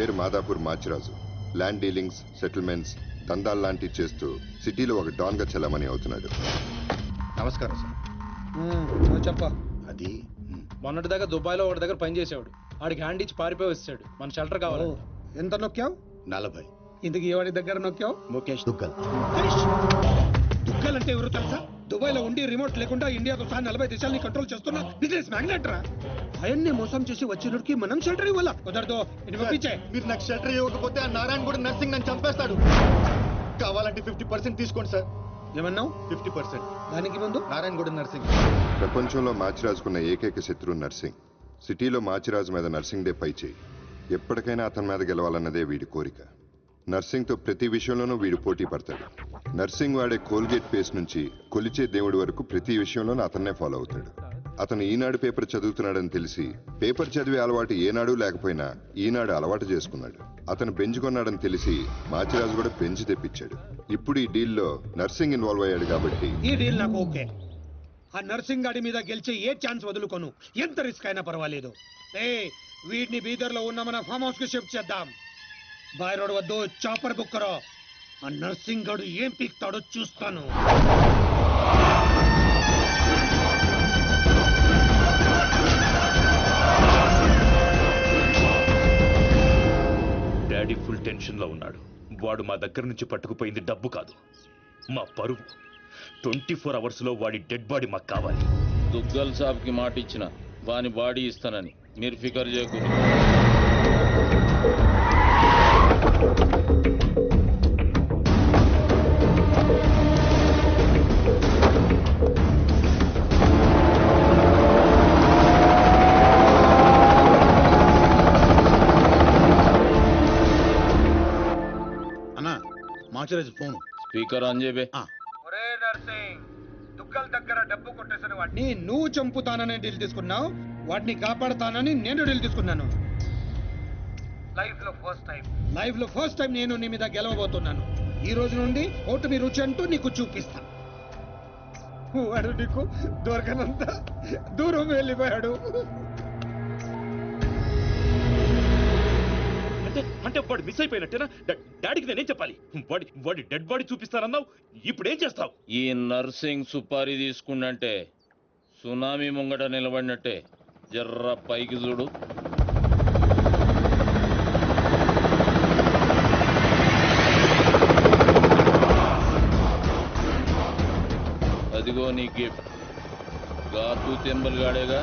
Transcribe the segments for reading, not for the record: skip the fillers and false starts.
పేరు Madhapur Machiraju. Land dealings, settlements, దందాలు లాంటివి చేస్తూ సిటీలో ఒక డాన్ గా చెల్లమని అవుతున్నాడు. నమస్కారం సార్. చెప్ప అది మొన్నటి దాకా దుబాయ్ లో ఒకటి దగ్గర పని చేసేవాడు. ఆడికి హ్యాండ్ ఇచ్చి పారిపోయి వచ్చాడు. మన షెల్టర్ కావాలి. ఎంత నొక్కావు? 40. ఇందుకు ఎవరి దగ్గర నొక్కావు? ముఖేష్ దుగ్గల్. దుగ్గల్ అంటే ఎవరు తెలుసా? దుబాయ్ లో ఉండి రిమోట్ లేకుండా ఇండియాతో సహా 40 దేశాలని కంట్రోల్ చేస్తున్నా బిజినెస్ మ్యాగ్నెట్ రా. ఆయన్ని మోసం చేసి వచ్చినడికి మనం షెల్టర్ ఇవ్వాలా? కుదరదు. ఇది పంపించే. మీరు నాకు షెల్టర్ ఇవ్వకపోతే ఆ నారాయణ కూడా నర్సింగ్ నన్ను చంపేస్తాడు. కావాలంటే 50% తీసుకోండి సార్. ఏమన్నావు? 50%. దానికి ముందు నారాయణ కూడా నర్సింగ్. ప్రపంచంలో మాచిరాజుకున్న ఏకైక శత్రువు నర్సింగ్. సిటీలో మాచిరాజు మీద నర్సింగ్ డే పై చేయి. ఎప్పటికైనా అతని మీద గెలవాలన్నదే వీడి కోరిక. నర్సింగ్ తో ప్రతి విషయంలోనూ వీడు పోటీ పడతాడు. నర్సింగ్ వాడే కోల్గేట్ పేస్ట్ నుంచి కొలిచే దేవుడి వరకు ప్రతి విషయంలోనూ అతన్నే ఫాలో అవుతాడు. అతను ఈనాడు పేపర్ చదువుతున్నాడని తెలిసి పేపర్ చదివే అలవాటు ఏనాడు లేకపోయినా ఈనాడు అలవాటు చేసుకున్నాడు. అతను బెంచ్ కొన్నాడని తెలిసి మాచిరాజు కూడా బెంచ్ తెప్పించాడు. ఇప్పుడు ఈ డీల్లో నర్సింగ్ ఇన్వాల్వ్ అయ్యాడు కాబట్టి ఈ డీల్ నాకు ఓకే. ఆ నర్సింగ్ గాడి మీద గెలిచే ఏ ఛాన్స్ వదులుకోను. ఎంత రిస్క్ అయినా పర్వాలేదు. వీడిని బీదర్ లో ఉన్న మన ఫామ్ హౌస్ కి షిఫ్ట్ చేద్దాం. బాయ్ రోడ్ వద్దు, చాపర్ బుక్ కరో. ఆ నర్సింగ్ గాడు ఏం పీక్తాడో చూస్తాను. డాడీ ఫుల్ టెన్షన్ లో ఉన్నాడు. వాడు మా దగ్గర నుంచి పట్టుకుపోయింది డబ్బు కాదు, మా పరువు. 24 అవర్స్ లో వాడి డెడ్ బాడీ మాకు కావాలి. దుగ్గల్ సాబ్ కి మాట ఇచ్చిన వాని బాడీ ఇస్తానని మీరు ఫికర్ చేయకూడదు. అన్నా మాచిరాజు ఫోన్. స్పీకర్ ఆన్ చేయబే. దుగ్గల్ దగ్గర డబ్బు కొట్టేసిన వాడిని నువ్వు చంపుతానని డీల్ తీసుకున్నావు. వాడిని కాపాడుతానని నేను డీల్ తీసుకున్నాను. లైఫ్ లో ఫస్ట్ టైం నేను నీ మీద గెలవబోతున్నాను. ఈ రోజు నుండి ఓటమి రుచి అంటూ నీకు చూపిస్తా. వాడు నీకు దొరకనంత దూరం వెళ్ళిపోయాడు. అంటే వాడు మిస్ అయిపోయినట్టేనా? డాడీకి నేనేం చెప్పాలి? వాడి డెడ్ బాడీ చూపిస్తానన్నావు, ఇప్పుడు ఏం చేస్తావు? ఈ నర్సింగ్ సుపారీ తీసుకుంటే సునామీ ముంగట నిలబడినట్టే. జర్ర పైకి చూడు. అదిగో నీ గిఫ్ట్. గాతు తెంబల్ గాడేగా.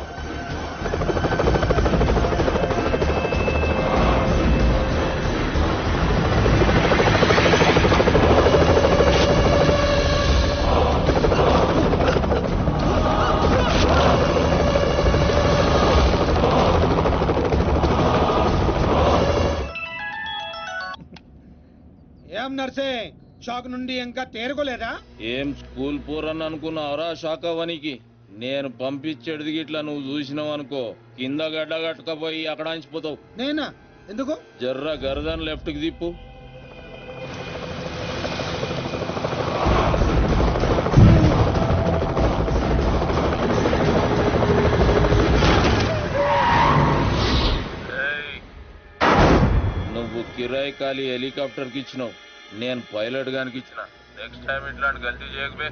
ఏం నర్సింగ్, షాక్ నుండి ఇంకా తేరుకోలేదా? ఏం స్కూల్ పూరని అనుకున్నావురా శాఖవనికి? నేను పంపించేది గిట్లా నువ్వు చూసినావు అనుకో, కింద గడ్డ కట్టకపోయి అక్కడ అంచిపోతావు. నేనా? ఎందుకు? జర్ర గరదన్ లెఫ్ట్ కి తిప్పు. నువ్వు కిరాయి ఖాళీ హెలికాప్టర్ కి ఇచ్చినావు, నేను పైలట్ గానికి ఇచ్చిన. నెక్స్ట్ టైం ఇట్లాంటి గల్తీ చేయకబే.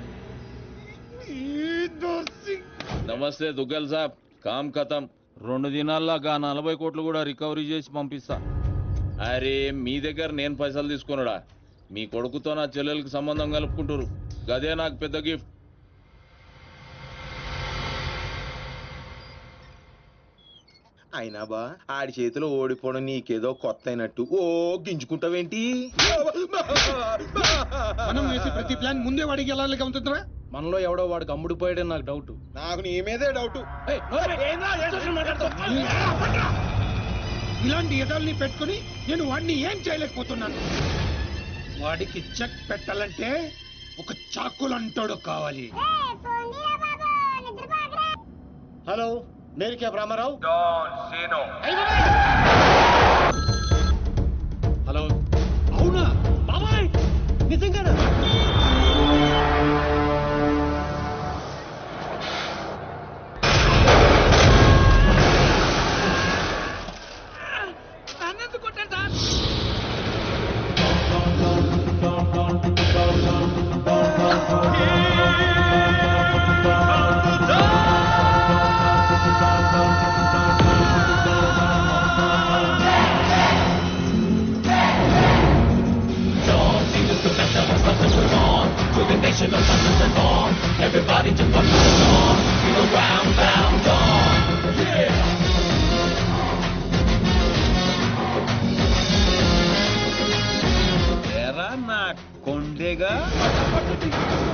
నమస్తే దుగ్గల్ సాబ్, కామ్ ఖతం. 2 దినాల్లో 40 కోట్లు కూడా రికవరీ చేసి పంపిస్తా. అరే మీ దగ్గర నేను పైసలు తీసుకున్నాడా? మీ కొడుకుతో నా చెల్లెలకి సంబంధం కలుపుకుంటారు, గదే నాకు పెద్ద గిఫ్ట్. అయినా బా ఆడి చేతిలో ఓడిపోవడం నీకేదో కొత్త అయినట్టు ఓ గింజుకుంటావేంటి? మనం వేసే ప్రతి ప్లాన్ ముందే వాడికి ఎలా ఉంటుందిరా? మనలో ఎవడో వాడికి అమ్ముడిపోయాడని నాకు డౌట్. నాకు నీ మీదే డౌట్. ఇలాంటి ఎదల్ని పెట్టుకుని నేను వాడిని ఏం చేయలేకపోతున్నాను. వాడికి చెక్ పెట్టాలంటే ఒక చాకులంటోడు కావాలి. హలో, మేరీ క్యాబ్ రామారావు. హలో, అవునా బాబాయ్? నిజంగానా?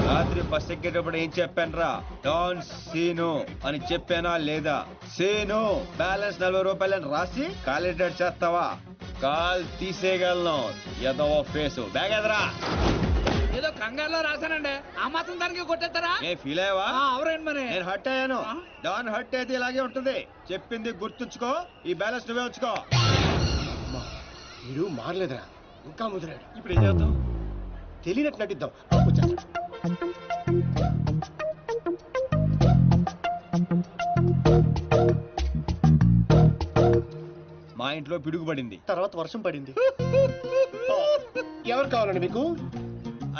రాత్రి బస్ ఎక్కేటప్పుడు ఏం చెప్పాను రా? డాన్ సీను అని చెప్పానా లేదా? సీను బ్యాలెన్స్ 40 రూపాయలని రాసి కాలిడేట్ చేస్తావా? కాల్ తీసేయగలను. ఎదవ ఫేసు బ్యాగ్ ఎదరా. ఏదో కంగారులో రాశానండి, ఆ మాత్రం దానికి కొట్టేస్తారా? ఏ ఫీల్ అయ్యావా? ఎవరండి మరి? నేను హర్ట్ అయ్యాను. డాన్ హర్ట్ అయితే ఇలాగే ఉంటుంది. చెప్పింది గుర్తుంచుకో. ఈ బ్యాలెన్స్ నువ్వే ఉంచుకో. వీడు మారలేదురా, ఇంకా ముదిరాడు. ఇప్పుడు ఏం చేద్దాం? తెలియనట్టు నటిద్దాం. వచ్చేస్తాడు. మా ఇంట్లో పిడుగుపడింది. తర్వాత వర్షం పడింది. ఎవరు కావాలండి మీకు?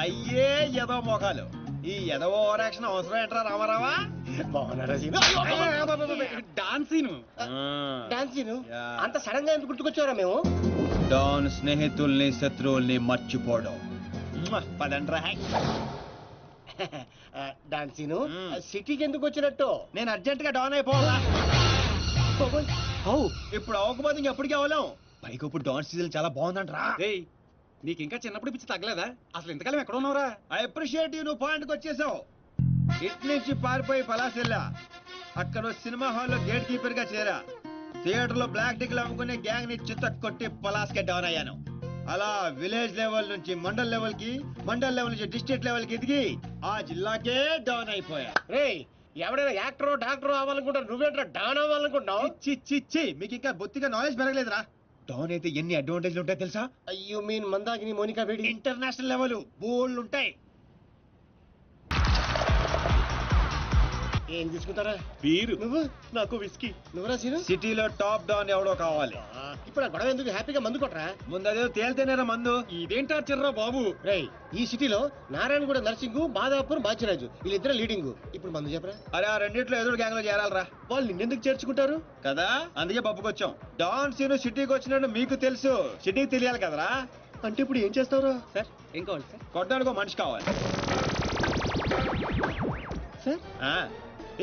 అయ్యే ఎదవ మోకాలు. ఈ ఎదవ ఓవర్ యాక్షన్ అవసరం ఏంట్రా రామారావా? బాగున్నారా సీను? డాన్సీను డాన్సీను అంత సడన్ గా ఎందుకు గుర్తుకొచ్చారా మేము? డాన్ స్నేహితుల్ని శత్రువుల్ని మర్చిపోవడం. పదండ్రా. డాన్సీను సిటీకి ఎందుకు వచ్చినట్టు? నేను అర్జెంట్ గా డాన్ అయిపోవాలా? ఇప్పుడు అవ్వకపోతే ఇంకెప్పటికీ అవ్వలేం. పైకి ఇప్పుడు డాన్ సీజన్ చాలా బాగుందంట్రా. నీకు ఇంకా చిన్నప్పుడు పిచ్చి తగ్గలేదా? అసలు ఇంతకాలం ఎక్కడ ఉన్నావురా? I appreciate you. నువ్వు పాయింట్కి వచ్చేసావు. ఇటు నుంచి పారిపోయి పలాసెల్లా. అక్కడ సినిమా హాల్లో గేట్ కీపర్ గా చేరా. థియేటర్ లో బ్లాక్ టికెట్లు అమ్ముకునే గ్యాంగ్ ని చిత్త కొట్టి పలాస్కే డౌన్ అయ్యాను. అలా విలేజ్ లెవెల్ నుంచి మండల్ లెవెల్ కి, మండల్ లెవెల్ నుంచి డిస్ట్రిక్ట్ లెవెల్ కి ఎదిగి ఆ జిల్లాకే డౌన్ అయిపోయా. రే ఎవడైనా యాక్టర్ డాక్టర్ అవ్వాలనుకుంటారు, నువ్వేంట్రా డాన్ అవ్వాలనుకుంటున్నావు? చి మీకు ఇంకా బొత్తిగా నాలెడ్జ్ పెరగలేదురా. డౌన్ అయితే ఎన్ని అడ్వాంటేజ్లు ఉంటాయి తెలుసా? You mean Mandakini Monika Bedi? International level bold ఉంటాయి. ఏం తీసుకుంటారా? వీరు నువ్వు నాకు విస్కీ. నువ్వురా సీను? సిటీలో టాప్ డౌన్ ఎవడో కావాలి. ఇప్పుడు ఆ గొడవ ఎందుకు? హ్యాపీగా మందు కొట్టరా. ముందు అదే తేలితేనేరా మందు. ఇదేంటా చిర్రా బాబు? రేయ్ ఈ సిటీలో నారాయణగూడ నర్సింగ్, మాదాపూర్ బాచిరాజు వీళ్ళిద్దరు లీడింగ్. ఇప్పుడు మందు చెప్పరా. అరే ఆ రెండిట్లో ఎదురు గ్యాంగ్ లో చేరాలరా. వాళ్ళు నిన్నెందుకు చేర్చుకుంటారు కదా, అందుకే పప్పుకొచ్చాం. డాన్ సీను సిటీకి వచ్చినట్టు మీకు తెలుసు, సిటీకి తెలియాలి కదరా. అంటే ఇప్పుడు ఏం చేస్తావురా? సార్ ఏం కావాలి సార్? కొట్టడానికి ఒక మనిషి కావాలి సార్.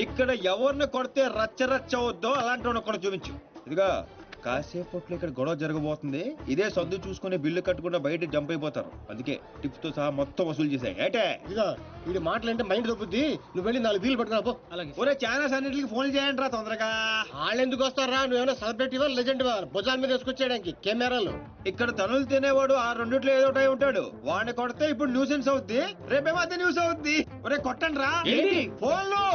ఇక్కడ ఎవరిని కొడితే రచ్చ రచ్చ అవుద్దో అలాంటి వాడిని ఒకటి చూపించు. ఇదిగా కాసేపట్లో ఇక్కడ గొడవ జరగబోతుంది. ఇదే సొంత చూసుకుని బిల్లు కట్టకుండా బయట జంప్ అయిపోతారు. అందుకే టిప్స్ తో సహా మొత్తం వసూలు చేశాయి. ఏటే ఇదిగా వీడి మాటలంటే మైండ్ దొబ్బుద్ది. నువ్వు వెళ్ళి 4 వీలు పట్టుకురా పో. అలాగే. ఒరే ఛానల్స్ అన్నింటికి ఫోన్ చేయండి రా తొందరగా. వాళ్ళు ఎందుకు వస్తారా? నువ్వేమైనా సెలబ్రిటీవా లెజెండ్వా? భుజాల మీద వేసుకొచ్చేయడానికి కెమెరాలు. ఇక్కడ తనులు తినేవాడు ఆ రెండిట్లో ఏదో ఒకటి ఉంటాడు. వాడిని కొడితే ఇప్పుడు న్యూసెన్స్ అవుద్ది, రేపేమో అదే న్యూస్ అవుద్ది. ఒరే కొట్టండి రా ఫోన్లో.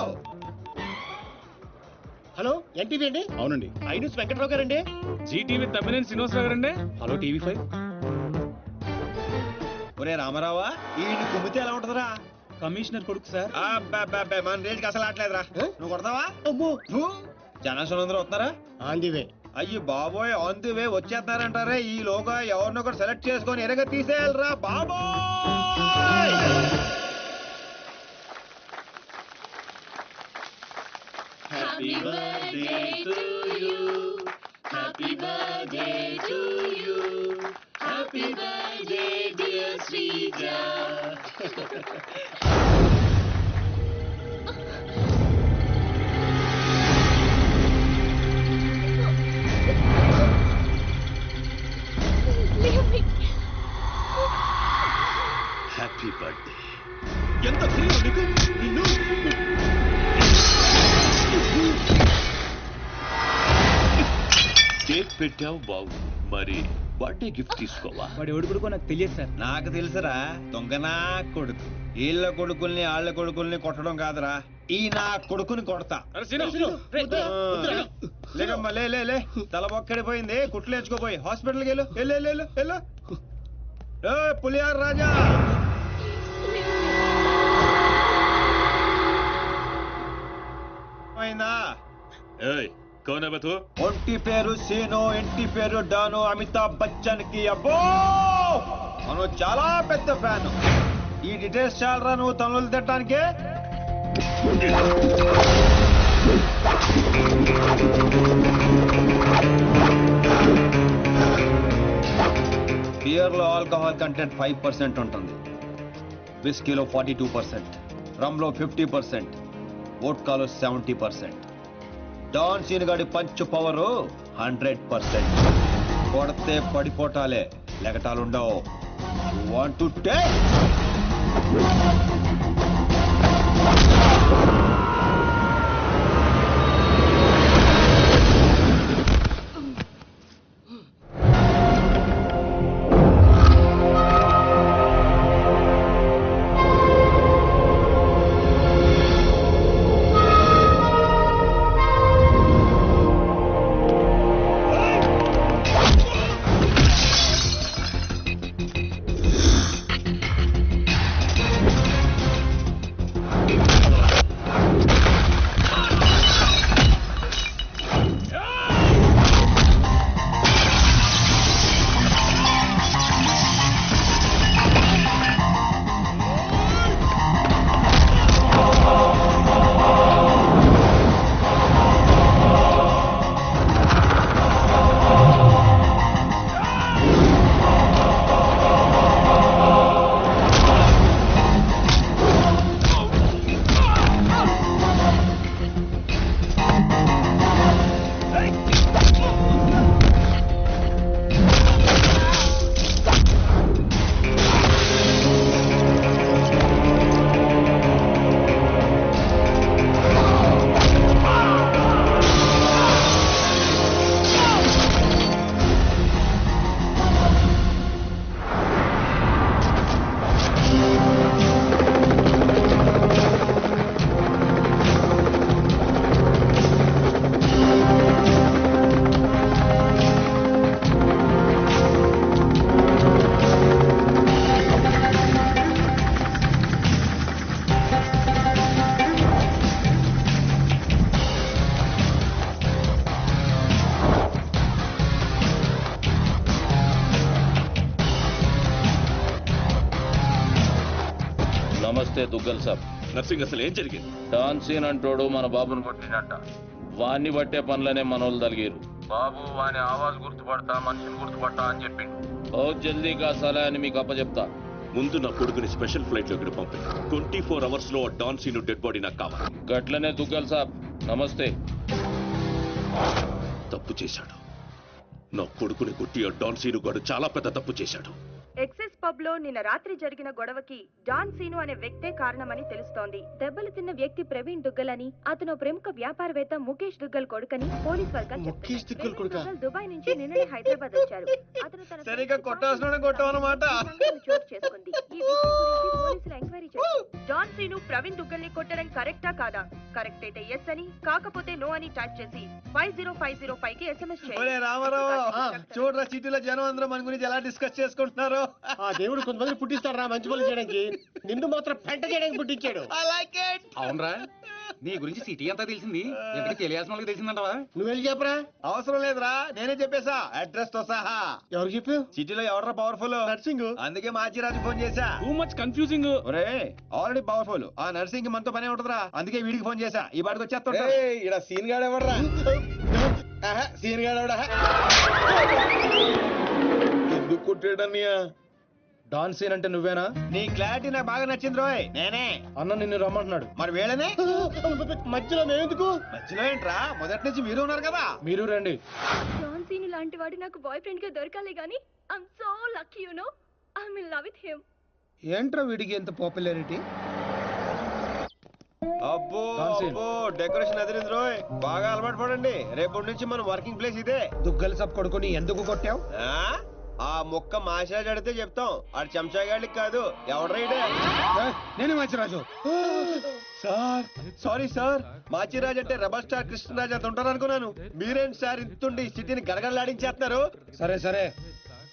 హలో ఎన్టీవీ అండి? అవునండి. ఐన్యూస్ వెంకట్రావు గారండి? జీటీవీ తమ్మినేని శ్రీనివాసరావు గారండి. Hello TV5. ఒరే రామారావా, ఈ కుమ్మితే ఎలా ఉంటదిరా? కమిషనర్ కొడుకు సార్. మన రేంజ్కి అసలు ఆటలేదురా. నువ్వు కొడతావా? అమ్మో జనాశనం అందరూ వస్తున్నారా? On the way. అయ్యి బాబోయ్, ఆన్ ది వే వచ్చేస్తారంటారే. ఈ లోగా ఎవరినో ఒకటి సెలెక్ట్ చేసుకొని ఎరగ తీసేయాలరా బాబోయ్. Happy birthday to you. Happy birthday to you. Happy birthday, dear Srija. Happy birthday. ఎంత ధైర్యం నీకు? నిన్ను కేక్ పెట్టావు బాగు, మరి బర్త్డే గిఫ్ట్ తీసుకోవా? వాడు ఎవడు కొడుకో నాకు తెలియదు సార్. నాకు తెలుసురా, దొంగనా కొడుకు. వీళ్ళ కొడుకుల్ని వాళ్ళ కొడుకుల్ని కొట్టడం కాదురా, ఈ నా కొడుకుని కొడతా. లేకమ్మా లే లే లే. తల ఒక్కడిపోయింది, కుట్లు వేసుకోపోయి హాస్పిటల్కి వెళ్ళు. వెళ్ళు వెళ్ళు. పులియార్ రాజా. అయిందా? ఏయ్ కౌన్ హై బే తూ? ఒంటి పేరు సీను, ఇంటి పేరు డాను. అమితాబ్ బచ్చన్ కి అబ్బో మనం చాలా పెద్ద ఫ్యాన్. ఈ డీటెయిల్స్ చాలరా నువ్వు తనులు తిట్టడానికే? బియర్ లో ఆల్కహాల్ కంటెంట్ 5% ఉంటుంది, విస్కీలో 42%, రమ్ లో 50%, వోడ్కాలో 70%. డాన్ సీన్ గాడి పంచ్ పవర్ 100%. కొడితే పడిపోటాలే, లెగటాలుండవు. Want to take Duggal saab, Narsing అసలు ఏం జరిగింది? డాన్ సీన్ అంటోడు మన బాబుని కొట్టినట్ట. వాణ్ణి బట్టే పనులనే మనోళ్ళు తలిగారు. బాబు వాని ఆవాజ్ గుర్తుపడతా, మనిషిని గుర్తుపడతా అని చెప్పిండు. బహుత్ జల్దీగా సలహా అని మీకు అప్పచెప్తా. ముందు నా కొడుకుని స్పెషల్ ఫ్లైట్ లో ఇక్కడ పంపి 24 hours లో డాన్ సీను డెడ్ బాడీ నాకు కావాలి. గట్లనే దుగ్గల్ సాబ్, నమస్తే. తప్పు చేశాడు. నా కొడుకుని కొట్టి ఆ డాన్ సీను గాడు చాలా పెద్ద తప్పు చేశాడు. ఎక్సెస్ పబ్ లో నిన్న రాత్రి జరిగిన గొడవకి డాన్ సీను అనే వ్యక్తే కారణమని తెలుస్తోంది. దెబ్బలు తిన్న వ్యక్తి ప్రవీణ్ దుగ్గల్ అని, అతను ప్రముఖ వ్యాపారవేత్త ముఖేష్ దుగ్గల్ కొడుకని పోలీస్ వర్గం చెప్తుంది. దుబాయ్ నుంచి నిన్ననే హైదరాబాద్ వచ్చారు. అతను తన సరిగ్గా కొట్టాల్సిన కొట్టావన్నమాట. చోటు చేసుకుంది. ఈ విషయం గురించి పోలీసులు ఎంక్వైరీ చేశారు. డాన్ సీను ప్రవీణ్ దుగ్గల్ ని కొట్టడం కరెక్టా కాదా? కరెక్ట్ అయితే ఎస్ అని, కాకపోతే నో అని టైప్ చేసి 50505 కి SMS చేయండి. రామారావు చూడరా, సిటీలో జనం అందరూ మన గురించి ఎలా డిస్కస్ చేసుకుంటున్నారు. ఆ దేవుడు కొంతమంది పుట్టిస్తాడు రా మంచి పనులు చేయడానికి, నిన్ను మాత్రం పెంట చేయడానికి పుట్టించాడు. అవునరా, నీ గురించి సిటీ అంతా తెలిసింది. ఎందుకు తెలియాల్సిన వాళ్ళకి తెలిసిందంటవా? నువ్వు వెళ్ళి చెప్పరా. అవసరం లేదురా, నేనే చెప్పేశా అడ్రస్ తో సహా. ఎవరు చెప్పావు? సిటీలో ఎవడరా పవర్ఫుల్? నర్సింగ్. అందుకే మాచిరాజు ఫోన్ చేశా. Too much confusing. ఒరే ఆల్రెడీ పవర్ఫుల్, ఆ నర్సింగ్ కి మనతో పనే ఉంటదిరా. అందుకే వీడికి ఫోన్ చేశా, ఈ బాడికి వచ్చేస్తా. ఇక్కడ సీన్ గాడు ఎవడరా? సీన్ గాడు ఎవడా? ఎందుకు కొట్టాడన్నయ్య? డాన్ సీన్ అంటే నువ్వేనా? నీ క్లారిటీ నాకు బాగా నచ్చింది రోయ్. నేనే. అన్న నిన్ను రమ్మంటున్నాడు. మరి వేళనే మధ్యలో మేమెందుకు? మధ్యలో ఏంట్రా, మొదటి నుంచి మీరు ఉన్నారు కదా. మీరు రండి. డాన్ సీను లాంటి వాడు నాకు బాయ్ ఫ్రెండ్ గా దొరకాలి గానీ I'm so lucky you know. I'm in love with him. ఏంట్రా వీడికి ఎంత పాపులారిటీ? అబ్బో అబ్బో, డెకరేషన్ అదిరింది రోయ్. బాగా అలవాటు పడండి, రేపటి నుంచి మన వర్కింగ్ ప్లేస్ ఇదే. దుగ్గల్ సబ్ కొడుకుని ఎందుకు కొట్టావు? ఆ మొక్క మాషాజ్ అడితే చెప్తాం, ఆడు చెంచాగాడికి కాదు. ఎవడ్రైడే? నేనే Machiraju. Sir sorry sir, Machiraj అంటే రెబల్ స్టార్ కృష్ణరాజ్ అంత ఉంటారు అనుకున్నాను. మీరేంటి సార్ ఇంతుండి సిటీని గడగడలాడించేస్తున్నారు? సరే సరే,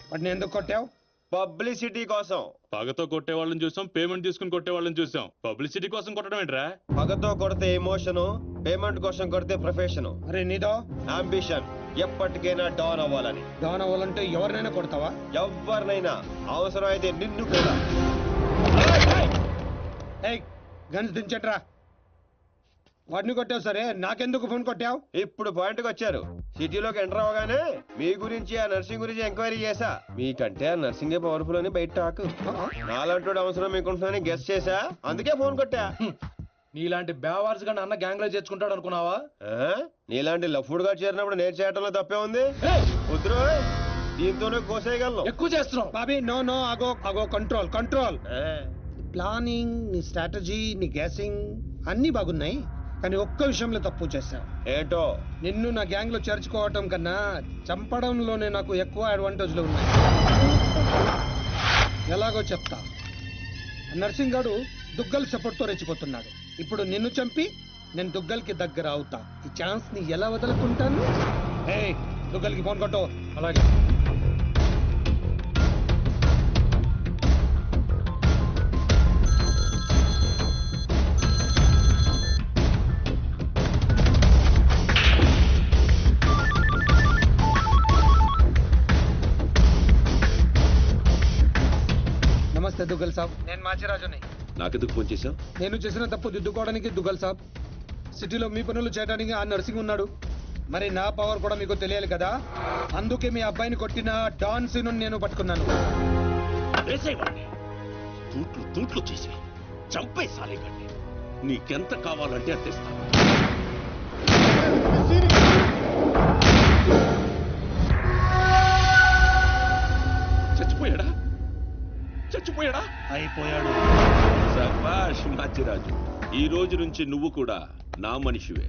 వాటిని ఎందుకు కొట్టావు? పబ్లిసిటీ కోసం. పగతో కొట్టే వాళ్ళని చూసాం, పేమెంట్ తీసుకుని కొట్టే వాళ్ళని చూసాం. పబ్లిసిటీ కోసం కొట్టడం ఏంట్రా? పగతో కొడితే ఎమోషను, పేమెంట్ కోసం కొడితే ప్రొఫెషను. అరే నీదో అంబిషన్ ఎప్పటికైనా డాన్ అవ్వాలని. డాన్ అవ్వాలంటే ఎవరినైనా కొడతావా? ఎవరినైనా, అవసరం అయితే నిన్ను కూడా. గన్స్ దించట్రా. వాడిని కొట్టావు సరే, నాకెందుకు ఫోన్ కొట్టావు? ఇప్పుడు పాయింట్కి వచ్చారు. సిటీలోకి ఎంటర్ అవగానే మీ గురించి, ఆ నర్సింగ్ గురించి ఎంక్వైరీ చేశా. మీకంటే ఆ నర్సింగే పవర్ఫుల్ అని బయట టాక్. నాలంటోడు అవసరం మీకుంటుందని గెస్ చేశా, అందుకే ఫోన్ కొట్టా. నీలాంటి బేవార్స్ గాని అన్న గ్యాంగ్ లో చేర్చుకుంటాడు అనుకున్నావా? నీలాంటి లఫ్డ్ గా చేరినప్పుడు నేను చేయటంలో తప్పే ఉంది. వద్దురో, దీంతోనే కోసేయగలను. ఎక్కువ చేస్తున్నావు బాబీ. నో నో, అగో అగో, కంట్రోల్ కంట్రోల్. ప్లానింగ్, నీ స్ట్రాటజీ, నీ గ్యాసింగ్ అన్ని బాగున్నాయి, కానీ ఒక్క విషయంలో తప్పు చేశావు. ఏంటో? నిన్ను నా గ్యాంగ్ లో చేర్చుకోవటం కన్నా చంపడంలోనే నాకు ఎక్కువ అడ్వాంటేజ్లు ఉన్నాయి. ఎలాగో చెప్తా. నర్సింగ్ గాడు దుగ్గల్ సపోర్ట్ తో రెచ్చిపోతున్నాడు. ఇప్పుడు నిన్ను చంపి నేను దుగ్గల్ కి దగ్గర అవుతా. ఈ ఛాన్స్ ని ఎలా వదులుకుంటాను? దుగ్గల్ కి ఫోన్ కొట్టు. అలాగే. నమస్తే దుగ్గల్ సాబ్, నేను మాచిరాజుని. నాకెందుకు ఫోన్ చేశావు? నేను చేసిన తప్పు దిద్దుకోవడానికి దుగ్గల్ సాబ్, సిటీలో మీ పనులు చేయడానికి ఆ నర్సింగ్ ఉన్నాడు. మరి నా పవర్ కూడా మీకు తెలియాలి కదా. అందుకే మీ అబ్బాయిని కొట్టిన డాన్ సీను నేను పట్టుకున్నాను. తూట్లు చేసి చంపే సాలేకండి. నీకెంత కావాలంటే అంత ఇస్తాను. చచ్చిపోయాడా? చచ్చిపోయాడా? అయిపోయాడు. శభాష్ మాచిరాజు, ఈ రోజు నుంచి నువ్వు కూడా నా మనిషివే.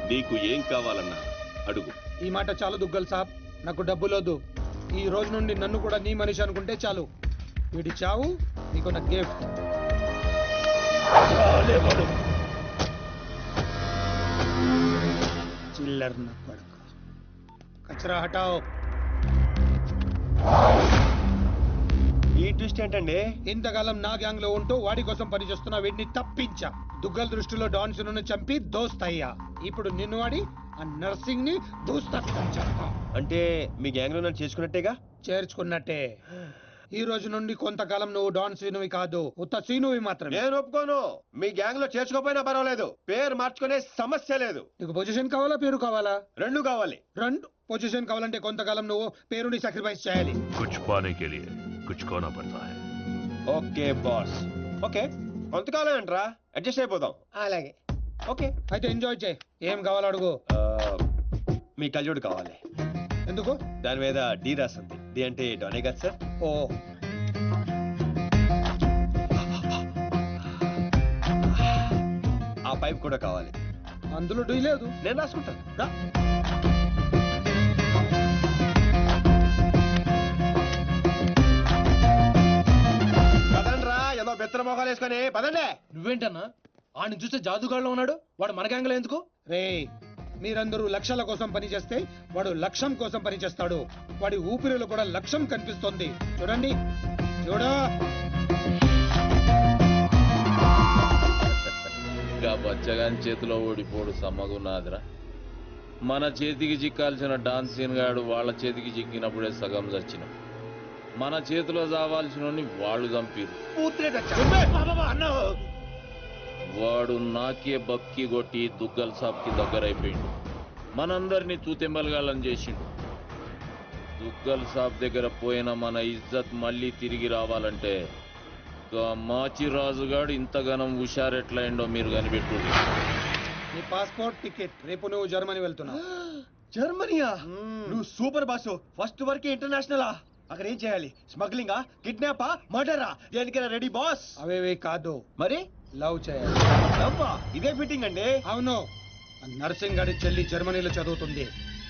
నీకు ఏం కావాలన్నా అడుగు. ఈ మాట చాలు దుగ్గల్ సాబ్, నాకు డబ్బులోదు. ఈ రోజు నుండి నన్ను కూడా నీ మనిషి అనుకుంటే చాలు. వీడి చావు నీకు నా గిఫ్ట్. చిల్లర్ నా కొడుకు. కచరా హటాओ. ఈ ట్విస్ట్ ఏంటండి? ఇంతకాలం నా గ్యాంగ్ లో ఉంటూ వాడి కోసం పనిచేస్తున్న వీడిని తప్పించా. దుగ్గల్ దృష్టిలో డాన్ సీనును చంపి దోస్త్ అయ్యా. ఇప్పుడు నిన్ను వాడి ఆ నర్సింగ్ ని దోస్త్. అంటే మీ గ్యాంగ్ లో నన్ను చేసుకున్నట్టేగా? చేర్చుకున్నట్టే. ఈ రోజు నుండి కొంతకాలం నువ్వు డాన్ సీనువి కాదు, ఉత్త సీనువి మాత్రమే. నేను ఒప్పుకోను. మీ గ్యాంగ్ లో చేర్చుకోపోయినా పర్వాలేదు, పేరు మార్చుకునే సమస్య లేదు. నీకు పొజిషన్ కావాలా, పేరు కావాలా? రెండు కావాలి. రెండు. పొజిషన్ కావాలంటే కొంతకాలం నువ్వు పేరుని సాక్రిఫైస్ చేయాలి. कुछ पाने के लिए कुछ खोना पड़ता है. Okay boss. ఓకే, కొంతకాలం ఏంట్రా, అడ్జస్ట్ అయిపోదాం. అలాగే. ఓకే. అయితే ఎంజాయ్ చేయి. ఏం కావాలో అడుగు. మీ కళ్ళజోడు కావాలి. ఎందుకు? దాని మీద డి రాసింది. డి అంటే డోనే కదా సార్. ఓ, ఆ పైప్ కూడా కావాలి. అందులో డీ లేదు. నేను రాసుకుంటాను. రా. పదండ్రా, ఏదో బెత్తర మొఖాలు వేసుకొని పదండి. నువ్వేంటన్నా ఆడిని చూస్తే జాదుగాళ్ళలో ఉన్నాడు, వాడు మన గ్యాంగ్లో ఎందుకు? రే, మీరందరూ లక్ష్యాల కోసం పనిచేస్తే వాడు లక్ష్యం కోసం పనిచేస్తాడు. వాడి ఊపిరిలో కూడా లక్ష్యం కనిపిస్తోంది. చూడండి, చూడా. ఇంకా బచ్చగాని చేతిలో ఓడిపోడు సమ్మగున్నాదిరా. మన చేతికి చిక్కాల్సిన డాన్సీన్ గాడు వాళ్ళ చేతికి చిక్కినప్పుడే సగం చచ్చినాం. మన చేతిలో చావాల్సిన వాళ్ళు చంపిరు. వాడు నాకే బక్కి కొట్టి దుగ్గల్ సాబ్కి దగ్గరైపోయిండు. మనందరినీ తూతెంబలగాళ్ళని చేసిండు. దుగ్గల్ సాబ్ దగ్గర పోయిన మన ఇజ్జత్ మళ్ళీ తిరిగి రావాలంటే మాచిరాజుగాడు ఇంతగానం హుషారెట్లయిండో మీరు కనిపెట్టుర్రి. నీ పాస్పోర్ట్, టికెట్. రేపు నువ్వు జర్మనీ వెళ్తున్నావు. జర్మనీయా? నువ్వు సూపర్ బాసు. ఫస్ట్ వరకే ఇంటర్నేషనలా? అక్కడ ఏం చేయాలి? స్మగ్లింగా, కిడ్నాపా, మర్డరా? దేనికైనా రెడీ బాస్. అవేవే కాదు, మరి లవ్ చేయాలి. అబ్బా, ఇదే ఫిట్టింగ్ అండి. అవును. నర్సింగ్ గారి చెల్లి జర్మనీలో చదువుతుంది.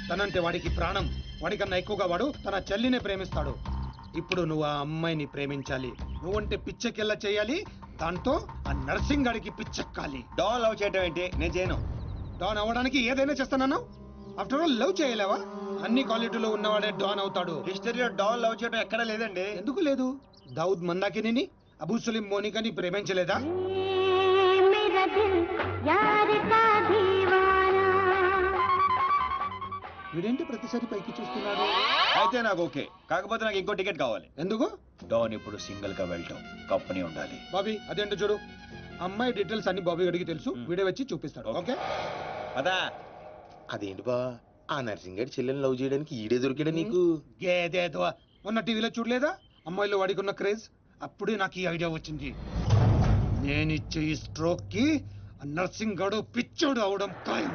తనంటే వాడికి ప్రాణం. వాడికన్నా ఎక్కువగా వాడు తన చెల్లినే ప్రేమిస్తాడు. ఇప్పుడు నువ్వు ఆ అమ్మాయిని ప్రేమించాలి. నువ్వంటే పిచ్చెకెళ్ళ చేయాలి. దాంతో ఆ నర్సింగ్ గాడికి పిచ్చెక్కాలి. డాన్ లవ్ చేయటం ఏంటి? నేను చేయను. డాన్ అవ్వడానికి ఏదైనా చేస్తానన్నావు. ఆఫ్టర్ ఆల్ లవ్ చేయలేవా? అన్ని క్వాలిటీలో ఉన్నవాడే డాన్ అవుతాడు. హిస్టరీలో డాన్ లవ్ చేయడం ఎక్కడా లేదండి. ఎందుకు లేదు? దావుద్ మందాకిని, అబూ సలీం మోనికాని ప్రేమించలేదా? వీడేంటి ప్రతిసారి పైకి చూస్తున్నాడు? అయితే నాకు ఓకే. కాకపోతే నాకు ఇంకో టికెట్ కావాలి. ఎందుకు? డాన్ ఇప్పుడు సింగిల్ గా వెళ్ళటం, కంపెనీ ఉండాలి. బాబీ, అదేంటో చూడు. అమ్మాయి డీటెయిల్స్ అన్ని బాబీ గడికి తెలుసు. వీడే వచ్చి చూపిస్తాడు. ఓకే అదా? అదేంటి బా, ఆ నర్సింగ్ గారి చెల్లెని లవ్ చేయడానికి ఈడే దొరికాడా నీకు? గేదేదో మొన్న టీవీలో చూడలేదా అమ్మాయిలో వాడికి ఉన్న క్రేజ్? అప్పుడే నాకు ఈ ఐడియా వచ్చింది. నేనిచ్చే ఈ స్ట్రోక్ కి నర్సింగ్ గడు పిచ్చోడు అవడం ఖాయం.